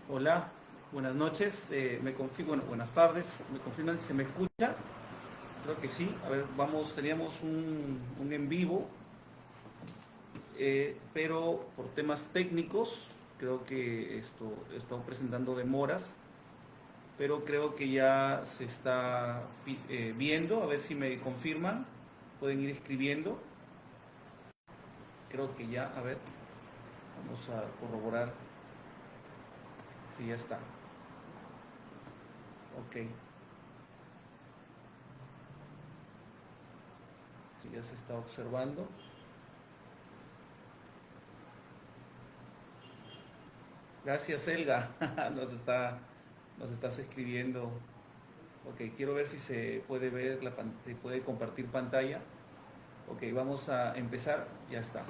Hola, buenas noches. Bueno, buenas tardes. ¿Me confirman si se me escucha? Creo que sí. A ver, teníamos un en vivo, pero por temas técnicos, creo que esto está presentando demoras, pero creo que ya se está viendo. A ver si me confirman. Pueden ir escribiendo. Creo que ya, a ver, vamos a corroborar si ya está. Ok, si ya se está observando. Gracias, Elga. Nos está, nos estás escribiendo. Ok, quiero ver si se puede ver se puede compartir pantalla. Ok, vamos a empezar. Ya está.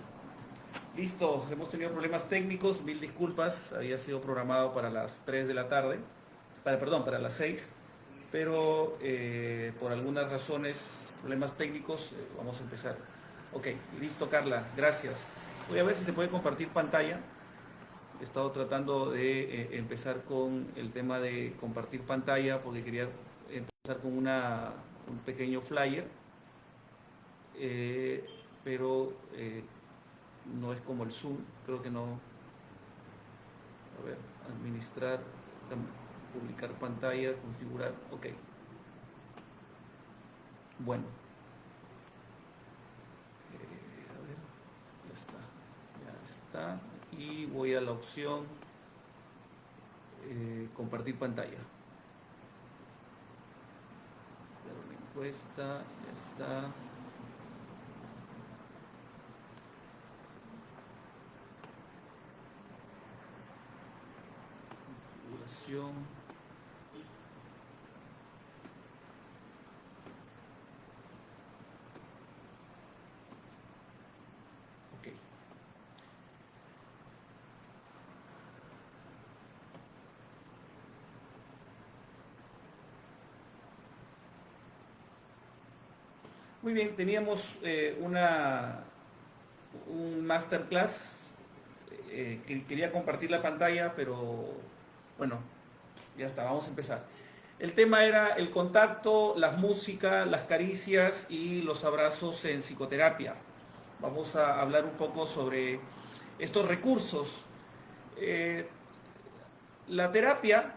Listo, hemos tenido problemas técnicos, mil disculpas. Había sido programado para las 3 de la tarde. Perdón, para las 6. Pero por algunas razones, problemas técnicos, vamos a empezar. Ok, listo, Carla. Gracias. Voy a ver si se puede compartir pantalla. He estado tratando de empezar con el tema de compartir pantalla porque quería empezar con un pequeño flyer, eh, pero no es como el Zoom, creo que no. A ver, administrar, publicar pantalla, configurar, ok. Bueno, a ver, ya está. Y voy a la opción compartir pantalla. Crear una encuesta, ya está. Configuración. Ok. Muy bien, teníamos un masterclass. Que quería compartir la pantalla, pero bueno, ya está, vamos a empezar. El tema era el contacto, las músicas, las caricias y los abrazos en psicoterapia. Vamos a hablar un poco sobre estos recursos. Eh, la terapia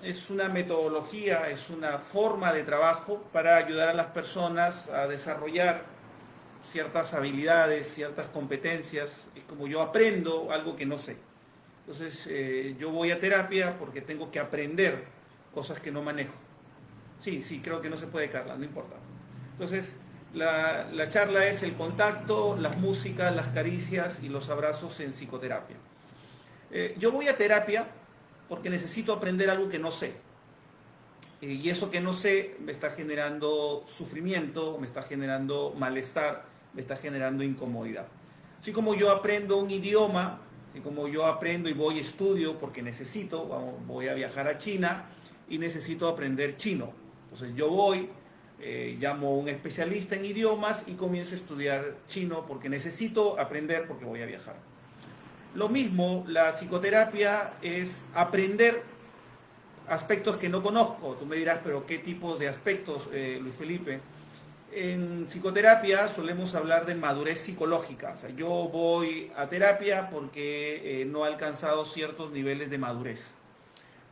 es una metodología, es una forma de trabajo para ayudar a las personas a desarrollar ciertas habilidades, ciertas competencias. Es como yo aprendo algo que no sé. Entonces yo voy a terapia porque tengo que aprender cosas que no manejo. Sí, sí, creo que no se puede, Carla, no importa. Entonces la charla es el contacto, las músicas, las caricias y los abrazos en psicoterapia. Yo voy a terapia porque necesito aprender algo que no sé. Y eso que no sé me está generando sufrimiento, me está generando malestar, me está generando incomodidad. Así como yo aprendo un idioma, así como yo aprendo y voy a estudio porque necesito, voy a viajar a China y necesito aprender chino. Entonces yo voy, llamo a un especialista en idiomas y comienzo a estudiar chino porque necesito aprender porque voy a viajar. Lo mismo, la psicoterapia es aprender aspectos que no conozco. Tú me dirás, pero ¿qué tipos de aspectos, Luis Felipe? En psicoterapia solemos hablar de madurez psicológica. O sea, yo voy a terapia porque no he alcanzado ciertos niveles de madurez.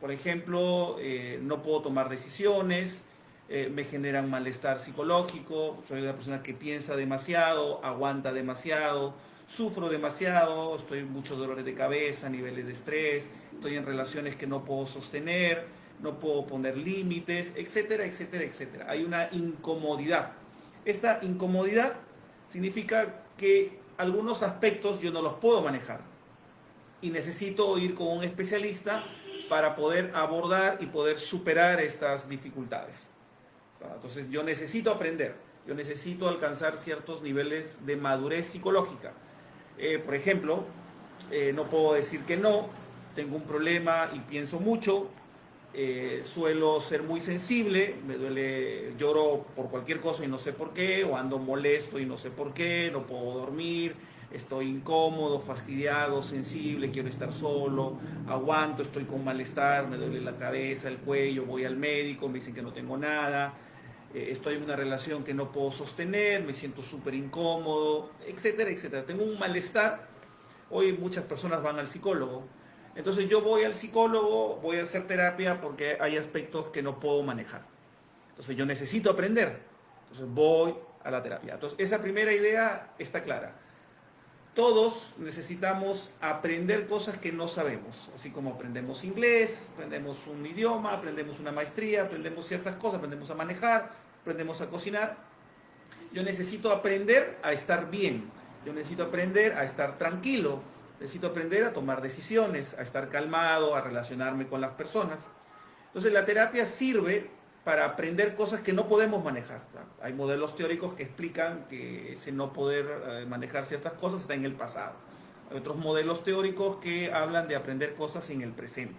Por ejemplo, no puedo tomar decisiones, me generan malestar psicológico, soy una persona que piensa demasiado, aguanta demasiado, sufro demasiado, estoy en muchos dolores de cabeza, niveles de estrés, estoy en relaciones que no puedo sostener, no puedo poner límites, etcétera, etcétera, etcétera. Hay una incomodidad. Esta incomodidad significa que algunos aspectos yo no los puedo manejar y necesito ir con un especialista para poder abordar y poder superar estas dificultades. Entonces yo necesito aprender, yo necesito alcanzar ciertos niveles de madurez psicológica. Por ejemplo, no puedo decir que no, tengo un problema y pienso mucho, suelo ser muy sensible, me duele, lloro por cualquier cosa y no sé por qué, o ando molesto y no sé por qué, no puedo dormir, estoy incómodo, fastidiado, sensible, quiero estar solo, aguanto, estoy con malestar, me duele la cabeza, el cuello, voy al médico, me dicen que no tengo nada, estoy en una relación que no puedo sostener, me siento súper incómodo, etcétera, etcétera. Tengo un malestar. Hoy muchas personas van al psicólogo. Entonces yo voy al psicólogo, voy a hacer terapia porque hay aspectos que no puedo manejar. Entonces yo necesito aprender. Entonces voy a la terapia. Entonces esa primera idea está clara. Todos necesitamos aprender cosas que no sabemos. Así como aprendemos inglés, aprendemos un idioma, aprendemos una maestría, aprendemos ciertas cosas, aprendemos a manejar, aprendemos a cocinar. Yo necesito aprender a estar bien. Yo necesito aprender a estar tranquilo. Necesito aprender a tomar decisiones, a estar calmado, a relacionarme con las personas. Entonces la terapia sirve para aprender cosas que no podemos manejar. Hay modelos teóricos que explican que ese no poder manejar ciertas cosas está en el pasado. Hay otros modelos teóricos que hablan de aprender cosas en el presente,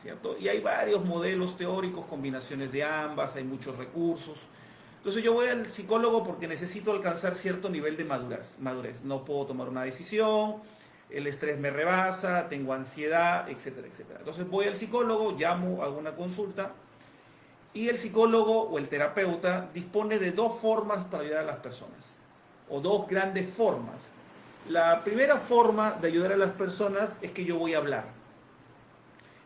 ¿cierto? Y hay varios modelos teóricos, combinaciones de ambas, hay muchos recursos. Entonces yo voy al psicólogo porque necesito alcanzar cierto nivel de madurez. No puedo tomar una decisión, el estrés me rebasa, tengo ansiedad, etcétera, etcétera. Entonces voy al psicólogo, llamo, hago una consulta y el psicólogo o el terapeuta dispone de dos formas para ayudar a las personas, o dos grandes formas. La primera forma de ayudar a las personas es que yo voy a hablar.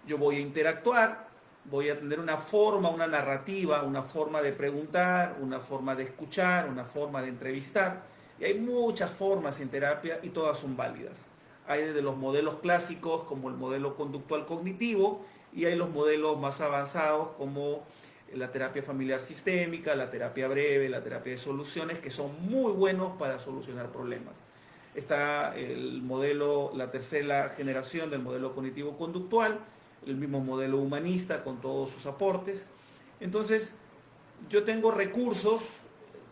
Yo voy a interactuar, voy a tener una forma, una narrativa, una forma de preguntar, una forma de escuchar, una forma de entrevistar. Y hay muchas formas en terapia y todas son válidas. Hay desde los modelos clásicos como el modelo conductual cognitivo y hay los modelos más avanzados como la terapia familiar sistémica, la terapia breve, la terapia de soluciones, que son muy buenos para solucionar problemas. Está el modelo, la tercera generación del modelo cognitivo-conductual, el mismo modelo humanista con todos sus aportes. Entonces, yo tengo recursos,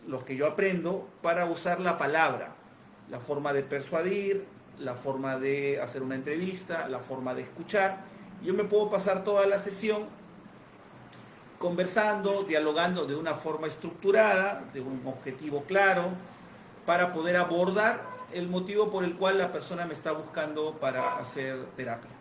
los que yo aprendo, para usar la palabra, la forma de persuadir, la forma de hacer una entrevista, la forma de escuchar. Yo me puedo pasar toda la sesión conversando, dialogando de una forma estructurada, de un objetivo claro, para poder abordar el motivo por el cual la persona me está buscando para hacer terapia.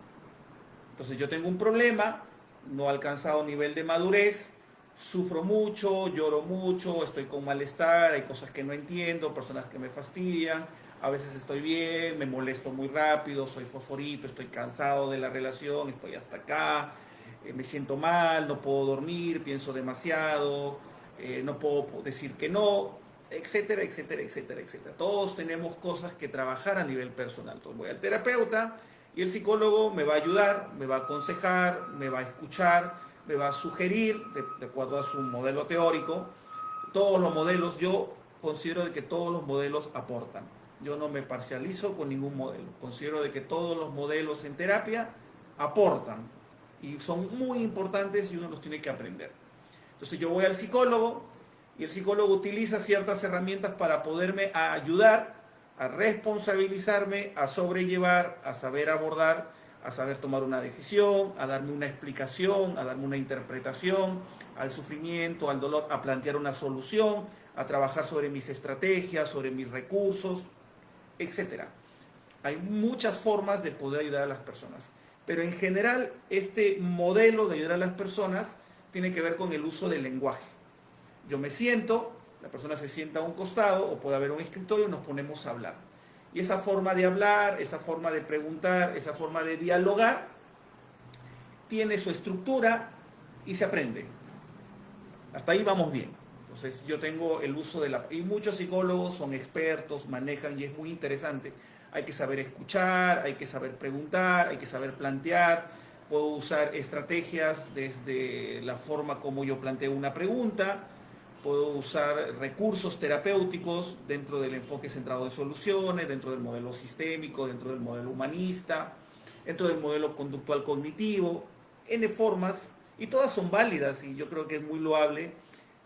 Entonces yo tengo un problema, no he alcanzado nivel de madurez, sufro mucho, lloro mucho, estoy con malestar, hay cosas que no entiendo, personas que me fastidian, a veces estoy bien, me molesto muy rápido, soy fosforito, estoy cansado de la relación, estoy hasta acá, me siento mal, no puedo dormir, pienso demasiado, no puedo decir que no, etcétera, etcétera, etcétera, etcétera. Todos tenemos cosas que trabajar a nivel personal. Entonces voy al terapeuta y el psicólogo me va a ayudar, me va a aconsejar, me va a escuchar, me va a sugerir, de acuerdo a su modelo teórico. Todos los modelos, yo considero de que todos los modelos aportan. Yo no me parcializo con ningún modelo. Considero de que todos los modelos en terapia aportan y son muy importantes y uno los tiene que aprender. Entonces yo voy al psicólogo y el psicólogo utiliza ciertas herramientas para poderme ayudar a responsabilizarme, a sobrellevar, a saber abordar, a saber tomar una decisión, a darme una explicación, a darme una interpretación al sufrimiento, al dolor, a plantear una solución, a trabajar sobre mis estrategias, sobre mis recursos, etc. Hay muchas formas de poder ayudar a las personas, pero en general este modelo de ayudar a las personas tiene que ver con el uso del lenguaje. Yo me siento, la persona se sienta a un costado o puede haber un escritorio y nos ponemos a hablar. Y esa forma de hablar, esa forma de preguntar, esa forma de dialogar, tiene su estructura y se aprende. Hasta ahí vamos bien. Entonces yo tengo el uso de la... Y muchos psicólogos son expertos, manejan y es muy interesante. Hay que saber escuchar, hay que saber preguntar, hay que saber plantear. Puedo usar estrategias desde la forma como yo planteo una pregunta. Puedo usar recursos terapéuticos dentro del enfoque centrado en soluciones, dentro del modelo sistémico, dentro del modelo humanista, dentro del modelo conductual cognitivo, N formas, y todas son válidas, y yo creo que es muy loable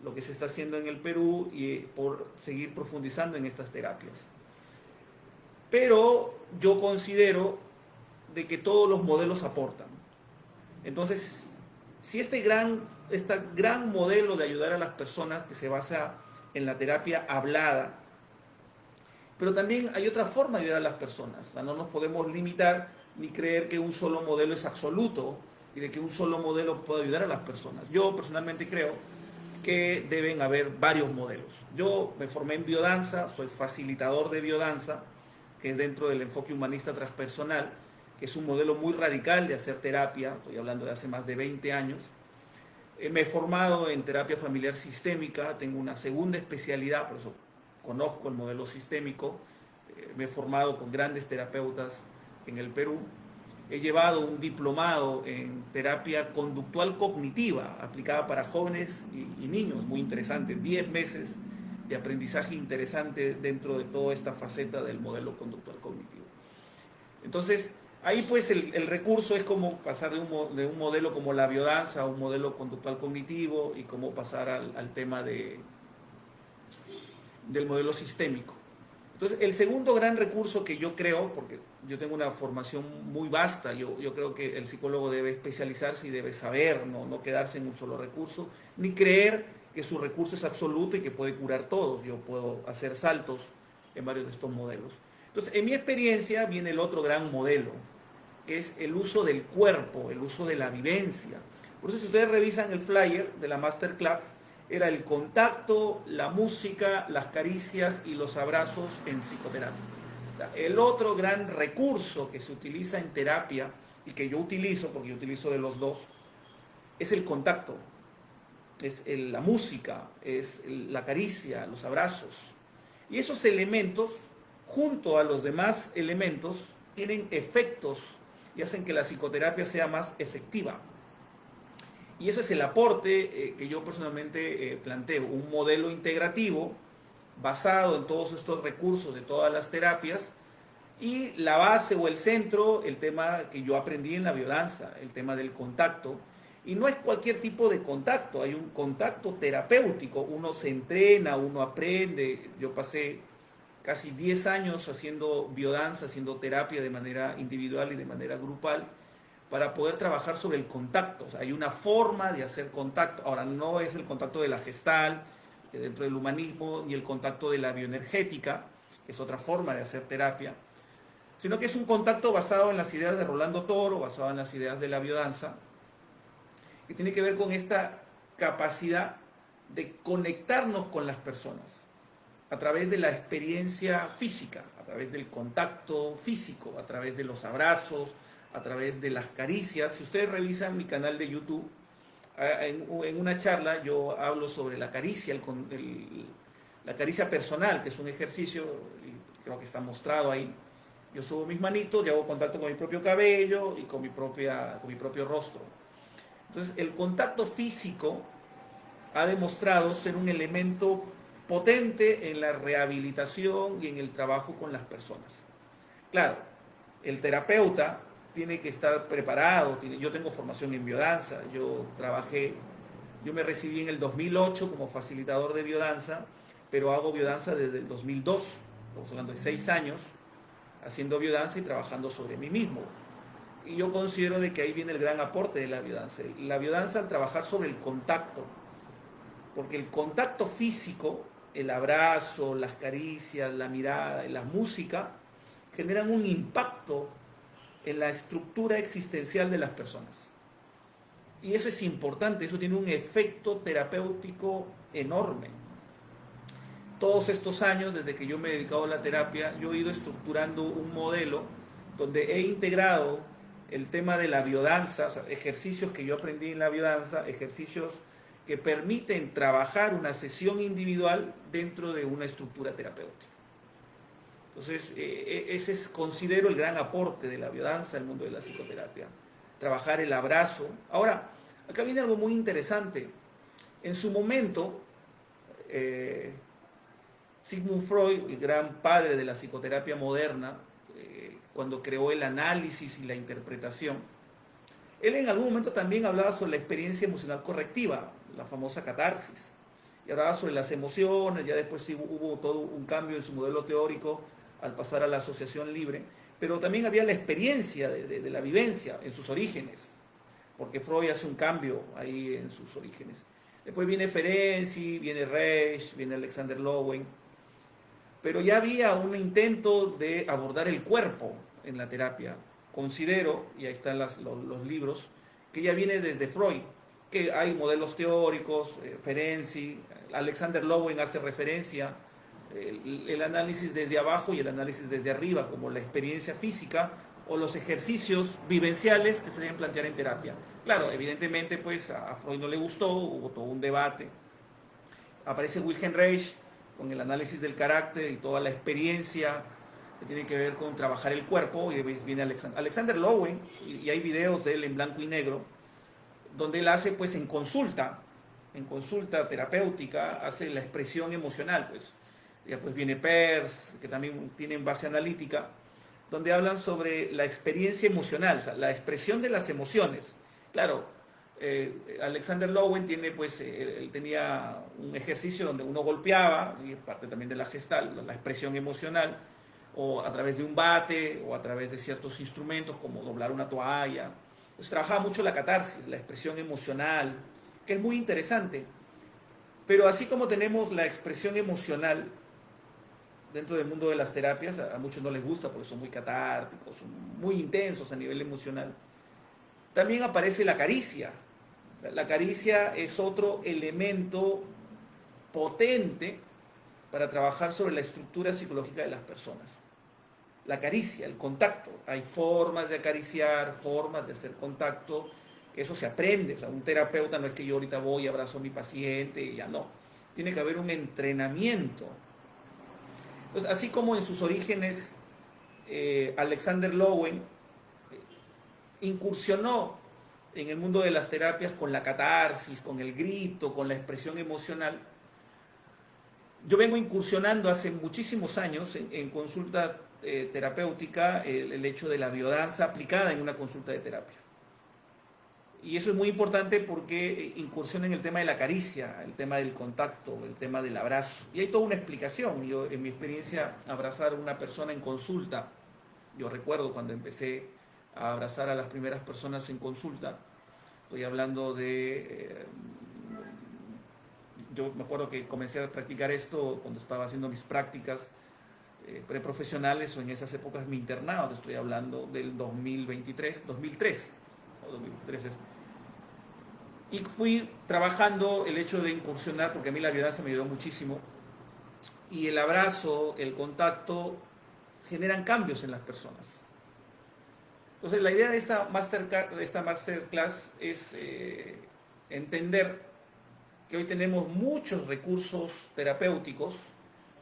lo que se está haciendo en el Perú y por seguir profundizando en estas terapias. Pero yo considero de que todos los modelos aportan. Entonces, si este gran modelo de ayudar a las personas que se basa en la terapia hablada pero también hay otra forma de ayudar a las personas. O sea, no nos podemos limitar ni creer que un solo modelo es absoluto y de que un solo modelo puede ayudar a las personas. Yo personalmente creo que deben haber varios modelos. Yo me formé en biodanza, soy facilitador de biodanza, que es dentro del enfoque humanista transpersonal, que es un modelo muy radical de hacer terapia, estoy hablando de hace más de 20 años. Me he formado en terapia familiar sistémica, tengo una segunda especialidad, por eso conozco el modelo sistémico. Me he formado con grandes terapeutas en el Perú. He llevado un diplomado en terapia conductual cognitiva aplicada para jóvenes y niños, muy interesante, 10 meses de aprendizaje interesante dentro de toda esta faceta del modelo conductual cognitivo. Entonces, ahí pues el recurso es como pasar de un modelo como la biodanza a un modelo conductual cognitivo y cómo pasar al tema del modelo sistémico. Entonces, el segundo gran recurso que yo creo, porque yo tengo una formación muy vasta, yo creo que el psicólogo debe especializarse y debe saber, no quedarse en un solo recurso, ni creer que su recurso es absoluto y que puede curar todos. Yo puedo hacer saltos en varios de estos modelos. Entonces, en mi experiencia viene el otro gran modelo, que es el uso del cuerpo, el uso de la vivencia. Por eso, si ustedes revisan el flyer de la masterclass, era el contacto, la música, las caricias y los abrazos en psicoterapia. El otro gran recurso que se utiliza en terapia y que yo utilizo, porque yo utilizo de los dos, es el contacto, es la música, es la caricia, los abrazos. Y esos elementos, junto a los demás elementos, tienen efectos y hacen que la psicoterapia sea más efectiva. Y ese es el aporte que yo personalmente planteo, un modelo integrativo basado en todos estos recursos de todas las terapias y la base o el centro, el tema que yo aprendí en la biodanza, el tema del contacto. Y no es cualquier tipo de contacto, hay un contacto terapéutico, uno se entrena, uno aprende. Yo pasé casi 10 años haciendo biodanza, haciendo terapia de manera individual y de manera grupal, para poder trabajar sobre el contacto. O sea, hay una forma de hacer contacto. Ahora, no es el contacto de la Gestalt, dentro del humanismo, ni el contacto de la bioenergética, que es otra forma de hacer terapia, sino que es un contacto basado en las ideas de Rolando Toro, basado en las ideas de la biodanza, que tiene que ver con esta capacidad de conectarnos con las personas a través de la experiencia física, a través del contacto físico, a través de los abrazos, a través de las caricias. Si ustedes revisan mi canal de YouTube, en una charla yo hablo sobre la caricia, la caricia personal, que es un ejercicio, y creo que está mostrado ahí. Yo subo mis manitos y hago contacto con mi propio cabello y con mi propio rostro. Entonces, el contacto físico ha demostrado ser un elemento potente en la rehabilitación y en el trabajo con las personas. Claro, el terapeuta tiene que estar preparado. Yo tengo formación en biodanza, yo me recibí en el 2008 como facilitador de biodanza, pero hago biodanza desde el 2002, estamos hablando de 6 años, haciendo biodanza y trabajando sobre mí mismo. Y yo considero de que ahí viene el gran aporte de la biodanza. La biodanza al trabajar sobre el contacto, porque el contacto físico, el abrazo, las caricias, la mirada y la música, generan un impacto en la estructura existencial de las personas. Y eso es importante, eso tiene un efecto terapéutico enorme. Todos estos años, desde que yo me he dedicado a la terapia, yo he ido estructurando un modelo donde he integrado el tema de la biodanza, o sea, ejercicios que yo aprendí en la biodanza, ejercicios que permiten trabajar una sesión individual dentro de una estructura terapéutica. Entonces, ese es, considero, el gran aporte de la biodanza al mundo de la psicoterapia. Trabajar el abrazo. Ahora, acá viene algo muy interesante. En su momento, Sigmund Freud, el gran padre de la psicoterapia moderna, cuando creó el análisis y la interpretación, él en algún momento también hablaba sobre la experiencia emocional correctiva, la famosa catarsis. Y hablaba sobre las emociones, ya después sí hubo todo un cambio en su modelo teórico al pasar a la asociación libre, pero también había la experiencia de la vivencia en sus orígenes, porque Freud hace un cambio ahí en sus orígenes. Después viene Ferenczi, viene Reich, viene Alexander Lowen. pero ya había un intento de abordar el cuerpo en la terapia. Considero, y ahí están los libros, que ya viene desde Freud, que hay modelos teóricos, Ferenczi, Alexander Lowen hace referencia, el análisis desde abajo y el análisis desde arriba, como la experiencia física o los ejercicios vivenciales que se deben plantear en terapia. Claro, evidentemente pues a Freud no le gustó, hubo todo un debate. Aparece Wilhelm Reich con el análisis del carácter y toda la experiencia que tiene que ver con trabajar el cuerpo, y viene Alexander Lowen, y hay videos de él en blanco y negro, donde él hace pues en consulta terapéutica, hace la expresión emocional, pues. Ya pues viene Peirce, que también tienen base analítica, donde hablan sobre la experiencia emocional, o sea, la expresión de las emociones. Claro, Alexander Lowen tiene, pues, él tenía un ejercicio donde uno golpeaba, y parte también de la Gestalt, la expresión emocional, o a través de un bate, o a través de ciertos instrumentos, como doblar una toalla. Pues trabajaba mucho la catarsis, la expresión emocional, que es muy interesante. Pero así como tenemos la expresión emocional dentro del mundo de las terapias, a muchos no les gusta porque son muy catárticos, son muy intensos a nivel emocional, también aparece la caricia. La caricia es otro elemento potente para trabajar sobre la estructura psicológica de las personas. La caricia, el contacto. Hay formas de acariciar, formas de hacer contacto, que eso se aprende. O sea, un terapeuta no es que yo ahorita voy y abrazo a mi paciente y ya no. Tiene que haber un entrenamiento. Entonces, así como en sus orígenes Alexander Lowen incursionó en el mundo de las terapias con la catarsis, con el grito, con la expresión emocional, yo vengo incursionando hace muchísimos años en consulta terapéutica el hecho de la biodanza aplicada en una consulta de terapia. Y eso es muy importante porque incursiona en el tema de la caricia, el tema del contacto, el tema del abrazo. Y hay toda una explicación. Yo, en mi experiencia, abrazar a una persona en consulta, yo recuerdo cuando empecé a abrazar a las primeras personas en consulta, estoy hablando de... yo me acuerdo que comencé a practicar esto cuando estaba haciendo mis prácticas preprofesionales, o en esas épocas mi internado, estoy hablando del 2003, o 2003. Y fui trabajando el hecho de incursionar, porque a mí la biodanza me ayudó muchísimo, y el abrazo, el contacto, generan cambios en las personas. Entonces la idea de esta masterclass es entender que hoy tenemos muchos recursos terapéuticos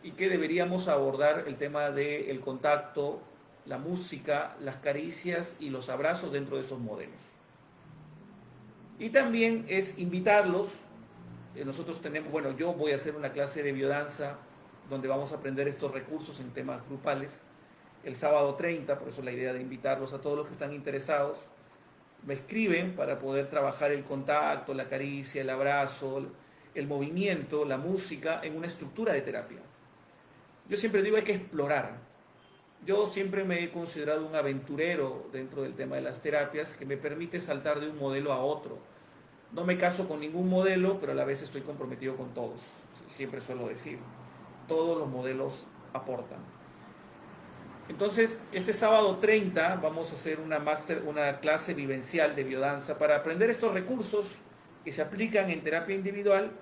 y que deberíamos abordar el tema del contacto, la música, las caricias y los abrazos dentro de esos modelos. Y también es invitarlos, nosotros tenemos, bueno, yo voy a hacer una clase de biodanza donde vamos a aprender estos recursos en temas grupales el sábado 30, por eso la idea de invitarlos a todos los que están interesados. Me escriben para poder trabajar el contacto, la caricia, el abrazo, el movimiento, la música en una estructura de terapia. Yo siempre digo hay que explorar. Yo siempre me he considerado un aventurero dentro del tema de las terapias que me permite saltar de un modelo a otro. No me caso con ningún modelo, pero a la vez estoy comprometido con todos. Siempre suelo decir, todos los modelos aportan. Entonces, este sábado 30 vamos a hacer una clase vivencial de biodanza para aprender estos recursos que se aplican en terapia individual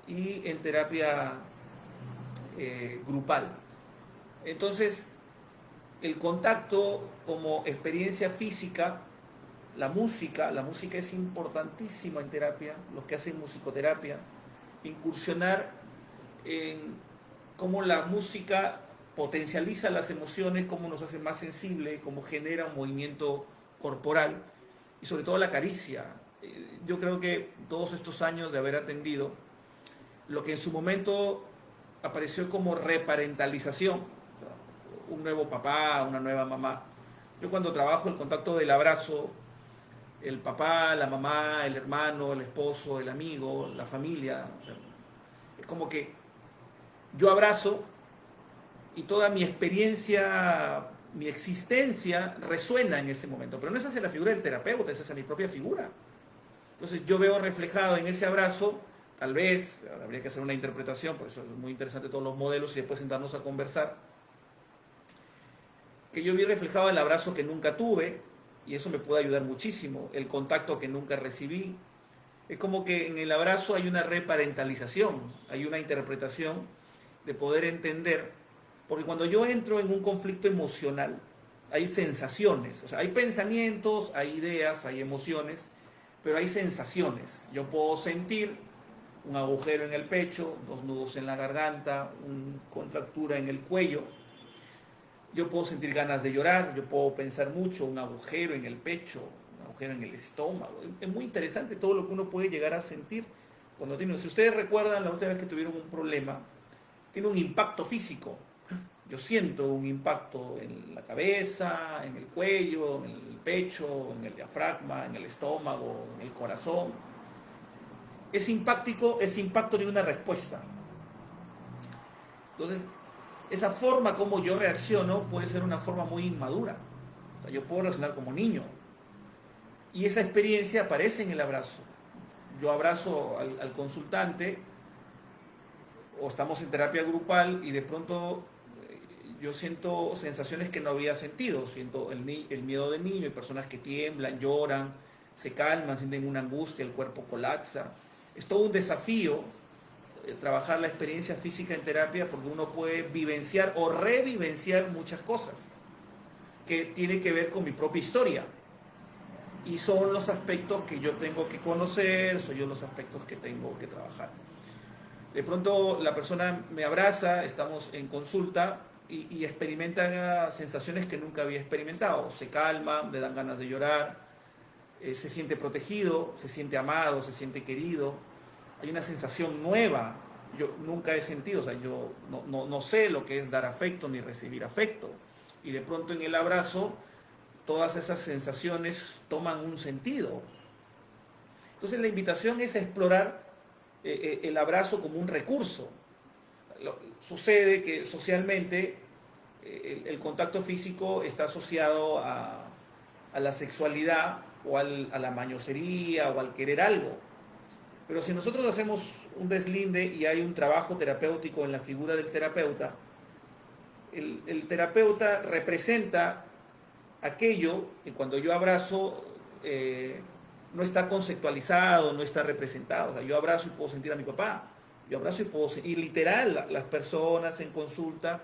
y en terapia grupal. Entonces, el contacto como experiencia física, la música es importantísima en terapia, los que hacen musicoterapia, incursionar en cómo la música potencializa las emociones, cómo nos hace más sensibles, cómo genera un movimiento corporal y sobre todo la caricia. Yo creo que todos estos años de haber atendido, lo que en su momento apareció como reparentalización, un nuevo papá, una nueva mamá. Yo cuando trabajo el contacto del abrazo, el papá, la mamá, el hermano, el esposo, el amigo, la familia, o sea, es como que yo abrazo y toda mi experiencia, mi existencia resuena en ese momento. Pero no es hacia la figura del terapeuta, es hacia mi propia figura. Entonces yo veo reflejado en ese abrazo tal vez, habría que hacer una interpretación, por eso es muy interesante todos los modelos y después sentarnos a conversar, que yo vi reflejado el abrazo que nunca tuve, y eso me puede ayudar muchísimo, el contacto que nunca recibí. Es como que en el abrazo hay una reparentalización, hay una interpretación de poder entender, porque cuando yo entro en un conflicto emocional, hay sensaciones, o sea, hay pensamientos, hay ideas, hay emociones, pero hay sensaciones. Yo puedo sentir un agujero en el pecho, dos nudos en la garganta, una contractura en el cuello. Yo puedo sentir ganas de llorar, yo puedo pensar mucho, un agujero en el pecho, un agujero en el estómago. Es muy interesante todo lo que uno puede llegar a sentir cuando tiene. Si ustedes recuerdan la última vez que tuvieron un problema, tiene un impacto físico. Yo siento un impacto en la cabeza, en el cuello, en el pecho, en el diafragma, en el estómago, en el corazón. Ese impacto tiene una respuesta. Entonces, esa forma como yo reacciono puede ser una forma muy inmadura. O sea, yo puedo reaccionar como niño. Y esa experiencia aparece en el abrazo. Yo abrazo al consultante o estamos en terapia grupal y de pronto yo siento sensaciones que no había sentido. Siento el miedo de niño, hay personas que tiemblan, lloran, se calman, sienten una angustia, el cuerpo colapsa. Es todo un desafío trabajar la experiencia física en terapia porque uno puede vivenciar o revivenciar muchas cosas que tienen que ver con mi propia historia. Y son los aspectos que yo tengo que conocer, son los aspectos que tengo que trabajar. De pronto la persona me abraza, estamos en consulta y experimenta sensaciones que nunca había experimentado. Se calma, le dan ganas de llorar, se siente protegido, se siente amado, se siente querido. Hay una sensación nueva, yo nunca he sentido, o sea, yo no sé lo que es dar afecto ni recibir afecto. Y de pronto en el abrazo todas esas sensaciones toman un sentido. Entonces la invitación es a explorar el abrazo como un recurso. Sucede que socialmente el contacto físico está asociado a la sexualidad o a la mañosería o al querer algo. Pero si nosotros hacemos un deslinde y hay un trabajo terapéutico en la figura del terapeuta, el terapeuta representa aquello que cuando yo abrazo no está conceptualizado, no está representado. O sea, yo abrazo y puedo sentir a mi papá, yo abrazo y puedo sentir, y literal, las personas en consulta,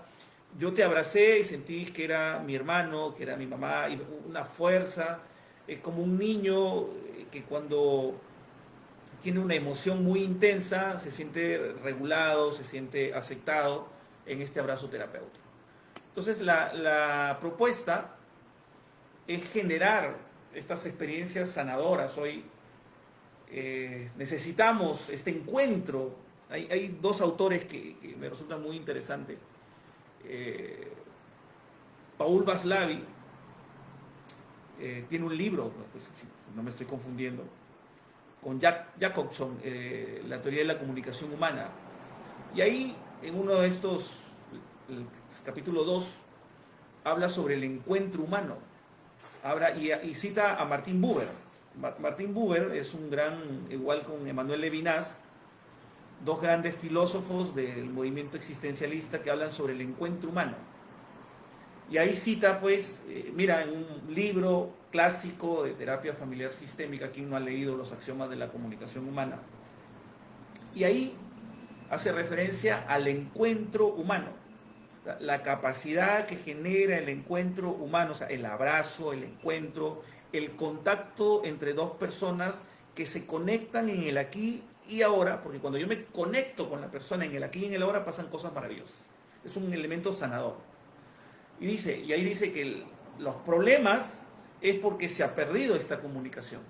yo te abracé y sentí que era mi hermano, que era mi mamá, y una fuerza, como un niño que cuando tiene una emoción muy intensa, se siente regulado, se siente aceptado en este abrazo terapéutico. Entonces la propuesta es generar estas experiencias sanadoras. Hoy necesitamos este encuentro. Hay dos autores que me resultan muy interesantes. Paul Václavic tiene un libro, pues, si no me estoy confundiendo, con Jack Jacobson, la teoría de la comunicación humana. Y ahí, en uno de estos, el capítulo 2, habla sobre el encuentro humano. Y cita a Martin Buber. Martin Buber es un gran, igual con Emmanuel Levinas, dos grandes filósofos del movimiento existencialista que hablan sobre el encuentro humano. Y ahí cita, pues, mira, en un libro clásico de terapia familiar sistémica, quien no ha leído Los axiomas de la comunicación humana, y ahí hace referencia al encuentro humano, la capacidad que genera el encuentro humano, o sea, el abrazo, el encuentro, el contacto entre dos personas que se conectan en el aquí y ahora, porque cuando yo me conecto con la persona en el aquí y en el ahora pasan cosas maravillosas. Es un elemento sanador. Y ahí dice que los problemas es porque se ha perdido esta comunicación.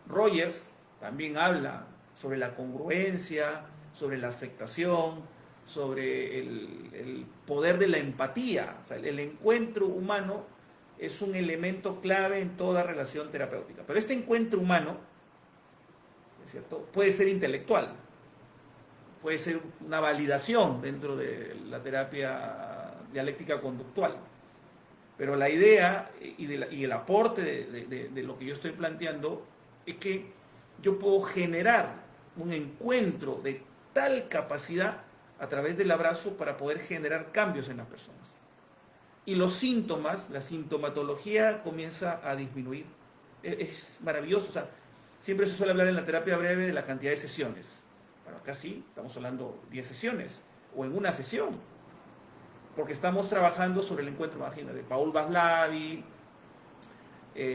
Rogers también habla sobre la congruencia, sobre la aceptación, sobre el poder de la empatía. O sea, el encuentro humano es un elemento clave en toda relación terapéutica. Pero este encuentro humano, ¿es cierto?, puede ser intelectual, puede ser una validación dentro de la terapia dialéctica conductual. Pero la idea y el aporte de lo que yo estoy planteando es que yo puedo generar un encuentro de tal capacidad a través del abrazo para poder generar cambios en las personas. Y los síntomas, la sintomatología comienza a disminuir. Es maravilloso. O sea, siempre se suele hablar en la terapia breve de la cantidad de sesiones. Bueno, acá sí, estamos hablando 10 sesiones o en una sesión. Porque estamos trabajando sobre el encuentro, imagínate, Paul Vaslavi,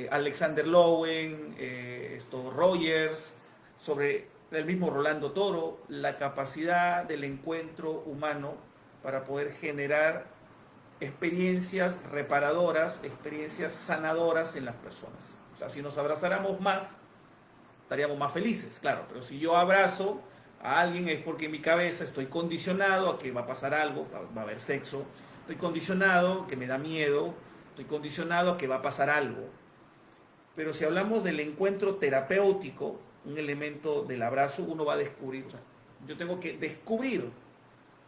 Alexander Lowen, Rogers, sobre el mismo Rolando Toro, la capacidad del encuentro humano para poder generar experiencias reparadoras, experiencias sanadoras en las personas. O sea, si nos abrazáramos más, estaríamos más felices, claro, pero si yo abrazo a alguien es porque en mi cabeza estoy condicionado a que va a pasar algo, va a haber sexo, estoy condicionado que me da miedo, estoy condicionado a que va a pasar algo. Pero si hablamos del encuentro terapéutico, un elemento del abrazo, uno va a descubrir, o sea, yo tengo que descubrir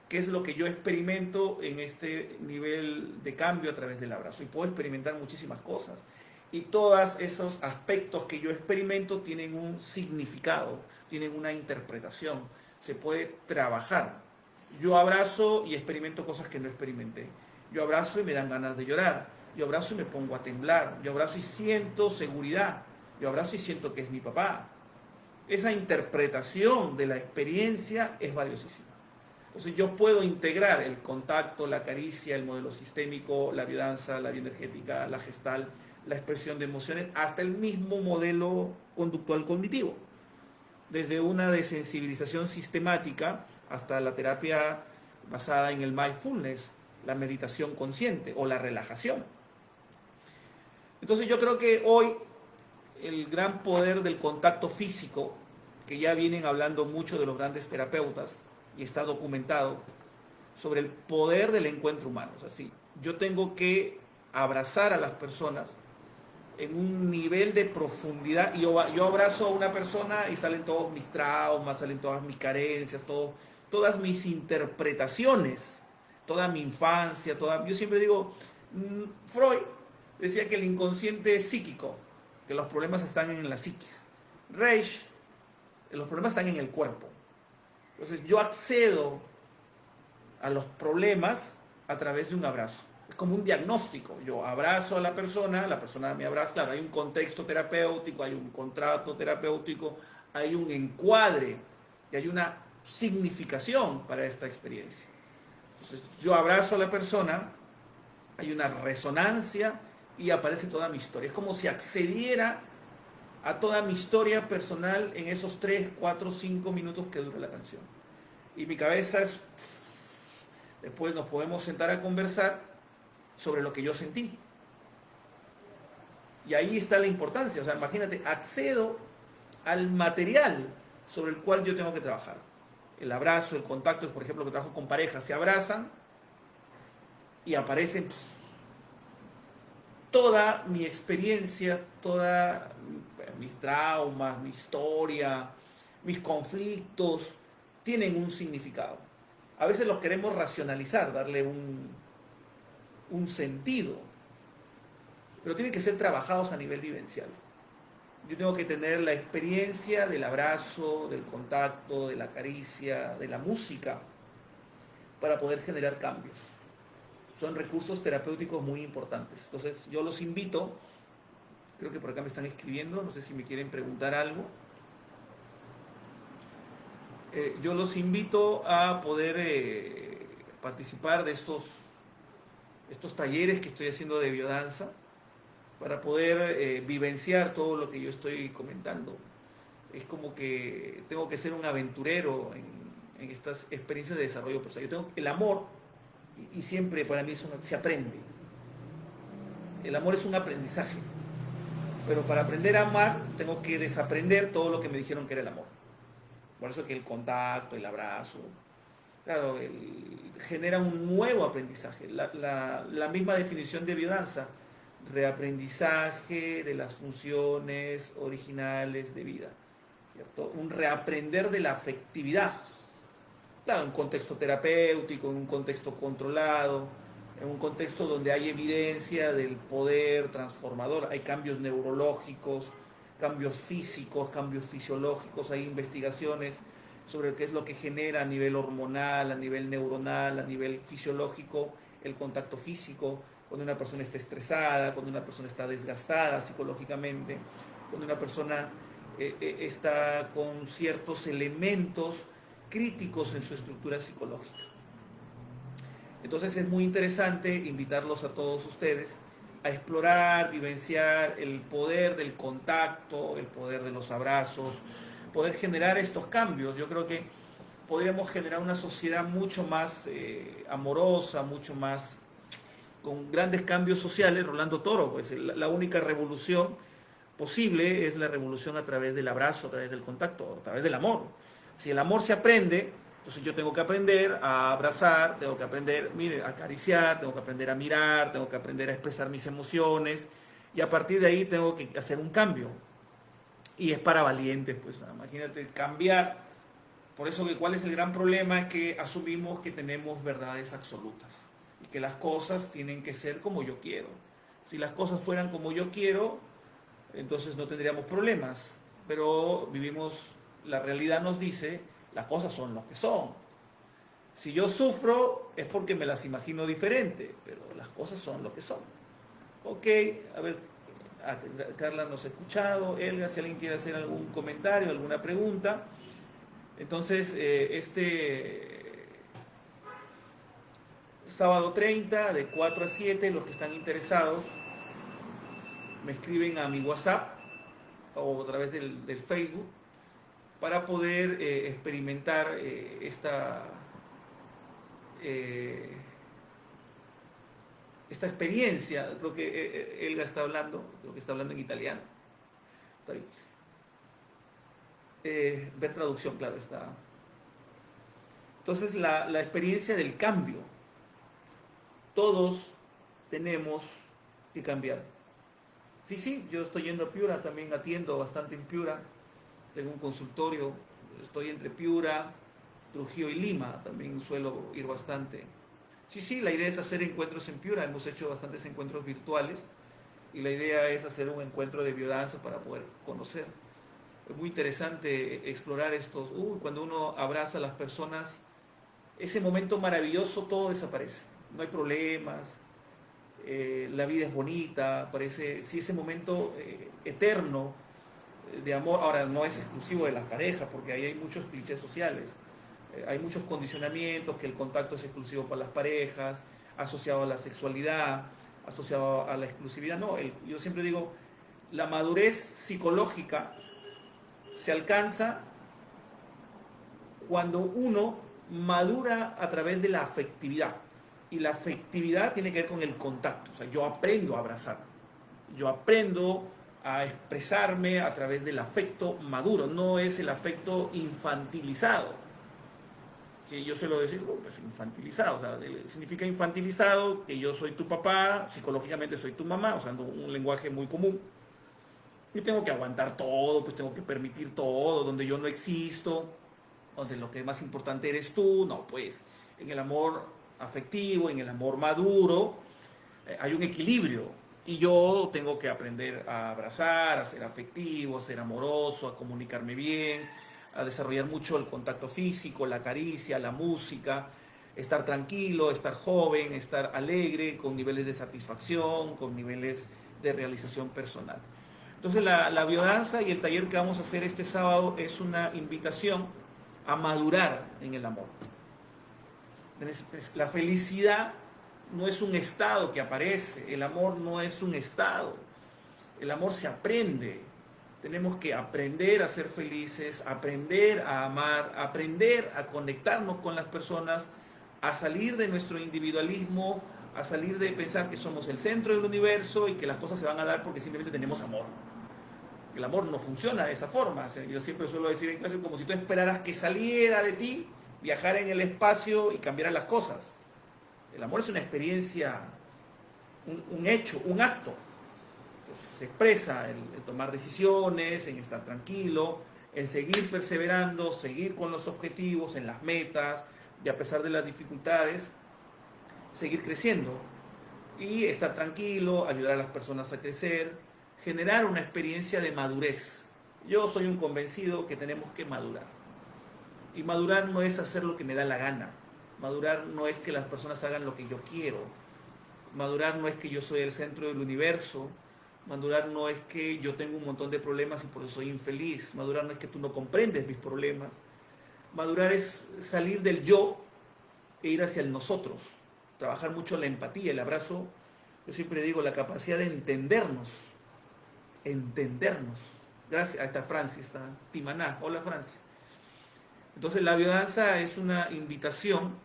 qué es lo que yo experimento en este nivel de cambio a través del abrazo. Y puedo experimentar muchísimas cosas. Y todos esos aspectos que yo experimento tienen un significado, tienen una interpretación. Se puede trabajar. Yo abrazo y experimento cosas que no experimenté. Yo abrazo y me dan ganas de llorar. Yo abrazo y me pongo a temblar. Yo abrazo y siento seguridad. Yo abrazo y siento que es mi papá. Esa interpretación de la experiencia es valiosísima. Entonces yo puedo integrar el contacto, la caricia, el modelo sistémico, la biodanza, la bioenergética, la gestal, la expresión de emociones, hasta el mismo modelo conductual cognitivo. Desde una desensibilización sistemática hasta la terapia basada en el mindfulness, la meditación consciente o la relajación. Entonces yo creo que hoy el gran poder del contacto físico, que ya vienen hablando mucho de los grandes terapeutas, y está documentado, sobre el poder del encuentro humano. O sea, sí, yo tengo que abrazar a las personas en un nivel de profundidad, y yo abrazo a una persona y salen todos mis traumas, salen todas mis carencias, todas mis interpretaciones, toda mi infancia, yo siempre digo, Freud decía que el inconsciente es psíquico, que los problemas están en la psiquis. Reich, los problemas están en el cuerpo. Entonces yo accedo a los problemas a través de un abrazo. Es como un diagnóstico. Yo abrazo a la persona me abraza. Claro, hay un contexto terapéutico, hay un contrato terapéutico, hay un encuadre y hay una significación para esta experiencia. Entonces yo abrazo a la persona, hay una resonancia y aparece toda mi historia. Es como si accediera a toda mi historia personal en esos 3, 4, 5 minutos que dura la canción. Y mi cabeza es... Después nos podemos sentar a conversar sobre lo que yo sentí. Y ahí está la importancia. O sea, imagínate, accedo al material sobre el cual yo tengo que trabajar. El abrazo, el contacto, por ejemplo, que trabajo con parejas, se abrazan y aparecen toda mi experiencia, toda mis traumas, mi historia, mis conflictos, tienen un significado. A veces los queremos racionalizar, darle un sentido, pero tienen que ser trabajados a nivel vivencial. Yo tengo que tener la experiencia del abrazo, del contacto, de la caricia, de la música, para poder generar cambios. Son recursos terapéuticos muy importantes. Entonces yo los invito, creo que por acá me están escribiendo, no sé si me quieren preguntar algo. Yo los invito a poder participar de estos talleres que estoy haciendo de biodanza, para poder vivenciar todo lo que yo estoy comentando. Es como que tengo que ser un aventurero en estas experiencias de desarrollo personal. Yo tengo el amor, y siempre para mí se aprende. El amor es un aprendizaje, pero para aprender a amar tengo que desaprender todo lo que me dijeron que era el amor. Por eso que el contacto, el abrazo, claro, genera un nuevo aprendizaje. La misma definición de biodanza: reaprendizaje de las funciones originales de vida, ¿cierto? Un reaprender de la afectividad. Claro, en un contexto terapéutico, en un contexto controlado, en un contexto donde hay evidencia del poder transformador, hay cambios neurológicos, cambios físicos, cambios fisiológicos, hay investigaciones sobre qué es lo que genera a nivel hormonal, a nivel neuronal, a nivel fisiológico, el contacto físico, cuando una persona está estresada, cuando una persona está desgastada psicológicamente, cuando una persona está con ciertos elementos críticos en su estructura psicológica. Entonces es muy interesante invitarlos a todos ustedes a explorar, vivenciar el poder del contacto, el poder de los abrazos, poder generar estos cambios. Yo creo que podríamos generar una sociedad mucho más amorosa, mucho más con grandes cambios sociales. Rolando Toro, pues la única revolución posible es la revolución a través del abrazo, a través del contacto, a través del amor. Si el amor se aprende, entonces yo tengo que aprender a abrazar, tengo que aprender, mire, a acariciar, tengo que aprender a mirar, tengo que aprender a expresar mis emociones, y a partir de ahí tengo que hacer un cambio. Y es para valientes, pues imagínate cambiar. Por eso que cuál es el gran problema es que asumimos que tenemos verdades absolutas y que las cosas tienen que ser como yo quiero. Si las cosas fueran como yo quiero, entonces no tendríamos problemas. Pero vivimos, la realidad nos dice, las cosas son lo que son. Si yo sufro es porque me las imagino diferente, pero las cosas son lo que son. Ok, a ver, Carla nos ha escuchado, Elga, si alguien quiere hacer algún comentario, alguna pregunta. Entonces, sábado 30, de 4 a 7, los que están interesados, me escriben a mi WhatsApp o a través del Facebook para poder experimentar esta experiencia. Creo que Elga está hablando, creo que está hablando en italiano. Está bien. Ver traducción, claro, está. Entonces, la experiencia del cambio. Todos tenemos que cambiar. Sí, yo estoy yendo a Piura, también atiendo bastante en Piura. Tengo un consultorio, estoy entre Piura, Trujillo y Lima, también suelo ir bastante. Sí, la idea es hacer encuentros en Piura, hemos hecho bastantes encuentros virtuales y la idea es hacer un encuentro de biodanza para poder conocer. Es muy interesante explorar estos, cuando uno abraza a las personas, ese momento maravilloso, todo desaparece, no hay problemas, la vida es bonita, parece, sí, ese momento eterno de amor. Ahora no es exclusivo de las parejas, porque ahí hay muchos clichés sociales, hay muchos condicionamientos, que el contacto es exclusivo para las parejas, asociado a la sexualidad, asociado a la exclusividad. No, yo siempre digo, la madurez psicológica se alcanza cuando uno madura a través de la afectividad. Y la afectividad tiene que ver con el contacto. O sea, yo aprendo a abrazar. Yo aprendo a expresarme a través del afecto maduro. No es el afecto infantilizado. Que yo suelo decir, pues infantilizado. O sea, significa infantilizado que yo soy tu papá, psicológicamente soy tu mamá, usando un lenguaje muy común. Y tengo que aguantar todo, pues tengo que permitir todo, donde yo no existo, donde lo que es más importante eres tú. No, pues en el amor afectivo, en el amor maduro, hay un equilibrio. Y yo tengo que aprender a abrazar, a ser afectivo, a ser amoroso, a comunicarme bien, a desarrollar mucho el contacto físico, la caricia, la música, estar tranquilo, estar joven, estar alegre, con niveles de satisfacción, con niveles de realización personal. Entonces la biodanza y el taller que vamos a hacer este sábado es una invitación a madurar en el amor. La felicidad no es un estado que aparece, el amor no es un estado, el amor se aprende. Tenemos que aprender a ser felices, aprender a amar, aprender a conectarnos con las personas, a salir de nuestro individualismo, a salir de pensar que somos el centro del universo y que las cosas se van a dar porque simplemente tenemos amor. El amor no funciona de esa forma. Yo siempre suelo decir en clase, como si tú esperaras que saliera de ti, viajara en el espacio y cambiara las cosas. El amor es una experiencia, un hecho, un acto. Entonces, se expresa en tomar decisiones, en estar tranquilo, en seguir perseverando, seguir con los objetivos, en las metas, y a pesar de las dificultades, seguir creciendo y estar tranquilo, ayudar a las personas a crecer, generar una experiencia de madurez. Yo soy un convencido que tenemos que madurar. Y madurar no es hacer lo que me da la gana. Madurar no es que las personas hagan lo que yo quiero. Madurar no es que yo soy el centro del universo. Madurar no es que yo tengo un montón de problemas y por eso soy infeliz. Madurar no es que tú no comprendes mis problemas. Madurar es salir del yo e ir hacia el nosotros. Trabajar mucho la empatía, el abrazo. Yo siempre digo la capacidad de entendernos. Entendernos. Gracias. Ahí está Francis, está Timaná. Hola Francis. Entonces la biodanza es una invitación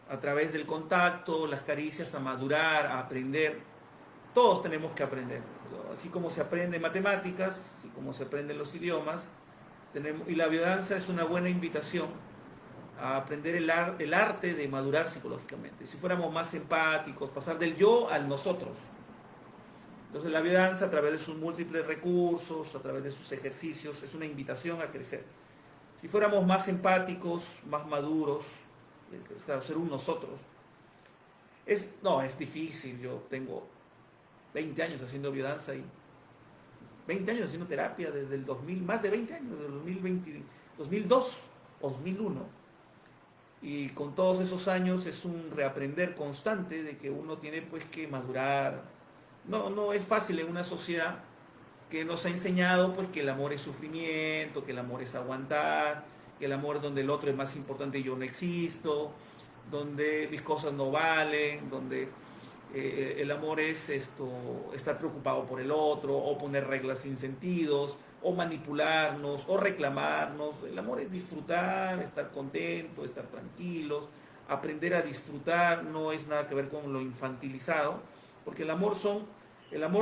a través del contacto, las caricias, a madurar, a aprender. Todos tenemos que aprender. Así como se aprende matemáticas, así como se aprenden los idiomas, y la biodanza es una buena invitación a aprender el arte de madurar psicológicamente. Si fuéramos más empáticos, pasar del yo al nosotros. Entonces la biodanza, a través de sus múltiples recursos, a través de sus ejercicios, es una invitación a crecer. Si fuéramos más empáticos, más maduros, claro, ser un nosotros. No, es difícil. Yo tengo 20 años haciendo biodanza y 20 años haciendo terapia desde el 2000, más de 20 años, desde el 2020, 2002 o 2001. Y con todos esos años es un reaprender constante de que uno tiene pues que madurar. No es fácil en una sociedad que nos ha enseñado pues que el amor es sufrimiento, que el amor es aguantar, que el amor es donde el otro es más importante y yo no existo, donde mis cosas no valen, donde el amor es estar preocupado por el otro, o poner reglas sin sentidos, o manipularnos, o reclamarnos. El amor es disfrutar, estar contento, estar tranquilos, aprender a disfrutar. No es nada que ver con lo infantilizado, porque el amor